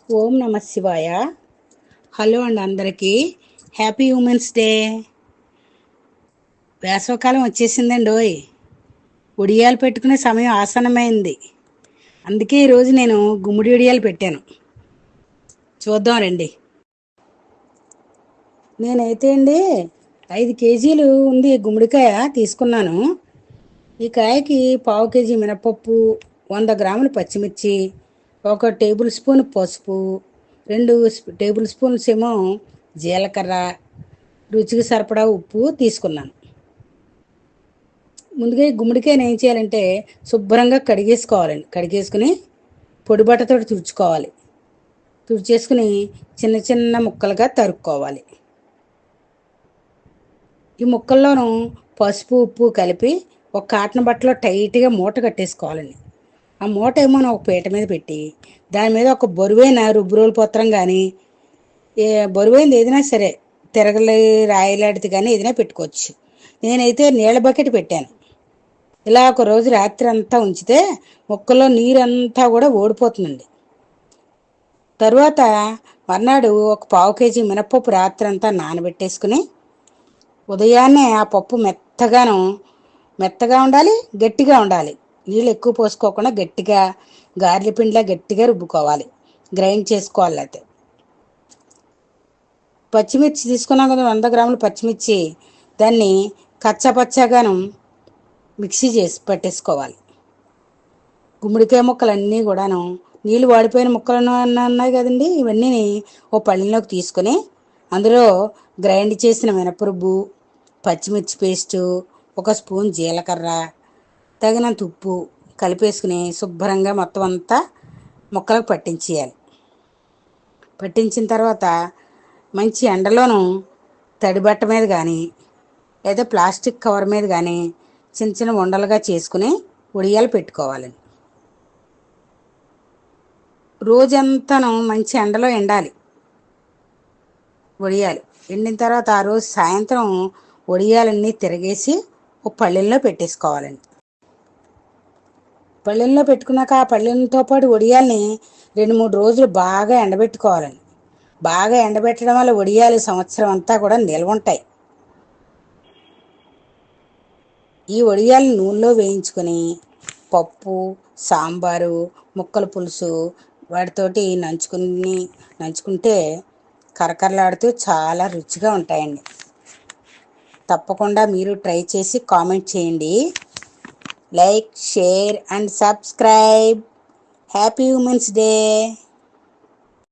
ఓం నమ శివాయ. హలో అండి అందరికీ. Happy women's day. వేసవకాలం వచ్చేసిందండి. ఒడియాలు పెట్టుకునే సమయం ఆసన్నమైంది. అందుకే ఈరోజు నేను గుమ్మడి ఒడియాలు పెట్టాను. చూద్దాం రండి. నేనైతే అండి 5 కేజీలు ఉంది గుమ్మడికాయ తీసుకున్నాను. ఈ కాయకి పావు కేజీ మినపప్పు, 100 గ్రాములు పచ్చిమిర్చి, 1 టేబుల్ స్పూన్ పసుపు, 2 టేబుల్ స్పూన్స్ ఏమో జీలకర్ర, రుచికి సరిపడా ఉప్పు తీసుకున్నాను. ముందుగా ఈ గుమ్మడికాయని ఏం చేయాలంటే శుభ్రంగా కడిగేసుకోవాలండి. కడిగేసుకుని పొడి బట్టతో తుడుచుకోవాలి. తుడిచేసుకుని చిన్న చిన్న ముక్కలుగా తరుక్కోవాలి. ఈ ముక్కల్లోనూ పసుపు ఉప్పు కలిపి ఒక కాటన్ బట్టలో టైట్గా మూట కట్టేసుకోవాలండి. ఆ మూట ఏమో ఒక పీట మీద పెట్టి దాని మీద ఒక బరువైన రుబ్బురోలు పత్రం కానీ బరువైనది ఏదైనా సరే, తిరగలి రాయలాడితే కానీ ఏదైనా పెట్టుకోవచ్చు. నేనైతే నీళ్ళ బకెట్ పెట్టాను. ఇలా ఒక రోజు రాత్రి అంతా ఉంచితే మొక్కల్లో నీరంతా కూడా ఓడిపోతుందండి. తరువాత మర్నాడు ఒక పావు కేజీ మినపప్పు రాత్రి అంతా నానబెట్టేసుకుని ఉదయాన్నే ఆ పప్పు మెత్తగా ఉండాలి, గట్టిగా ఉండాలి. నీళ్ళు ఎక్కువ పోసుకోకుండా గట్టిగా గారెల పిండిలా గట్టిగా రుబ్బుకోవాలి. గ్రైండ్ చేసుకోవాలి. అయితే పచ్చిమిర్చి తీసుకున్నాం కదా, 100 గ్రాములు పచ్చిమిర్చి, దాన్ని కచ్చాపచ్చాగాను మిక్సీ చేసి పట్టేసుకోవాలి. గుమ్మడికాయ ముక్కలన్నీ కూడాను నీళ్ళు వాడిపోయిన ముక్కలు ఉన్నాయి కదండి, ఇవన్నీ ఓ పళ్ళెంలోకి తీసుకొని అందులో గ్రైండ్ చేసిన మినపరుబ్బు, పచ్చిమిర్చి పేస్టు, 1 స్పూన్ జీలకర్ర, తగినంత ఉప్పు కలిపేసుకుని శుభ్రంగా మొత్తం అంతా ముక్కలకు పట్టించేయాలి. పట్టించిన తర్వాత మంచి ఎండలోనూ తడిబట్ట మీద కానీ లేదా ప్లాస్టిక్ కవర్ మీద కానీ చిన్న చిన్న ఉండలుగా చేసుకుని ఒడియాలు పెట్టుకోవాలండి. రోజంతాను మంచి ఎండలో ఎండాలి ఒడియాలు. ఎండిన తర్వాత ఆ రోజు సాయంత్రం ఒడియాలన్నీ తిరగేసి ఒక పళ్ళెంలో పెట్టేసుకోవాలండి. పళ్ళెంలో పెట్టుకున్నాక ఆ పళ్ళెంతో పాటు ఒడియాల్ని 2-3 రోజులు బాగా ఎండబెట్టుకోవాలండి. బాగా ఎండబెట్టడం వల్ల ఒడియాలు సంవత్సరం అంతా కూడా నిల్వ ఉంటాయి. ఈ ఒడియాలను నూనెలో వేయించుకొని పప్పు, సాంబారు, ముక్కల పులుసు వాటితోటి నంచుకుంటే కరకరలాడుతూ చాలా రుచిగా ఉంటాయండి. తప్పకుండా మీరు ట్రై చేసి కామెంట్ చేయండి. Like, share and subscribe. Happy women's day.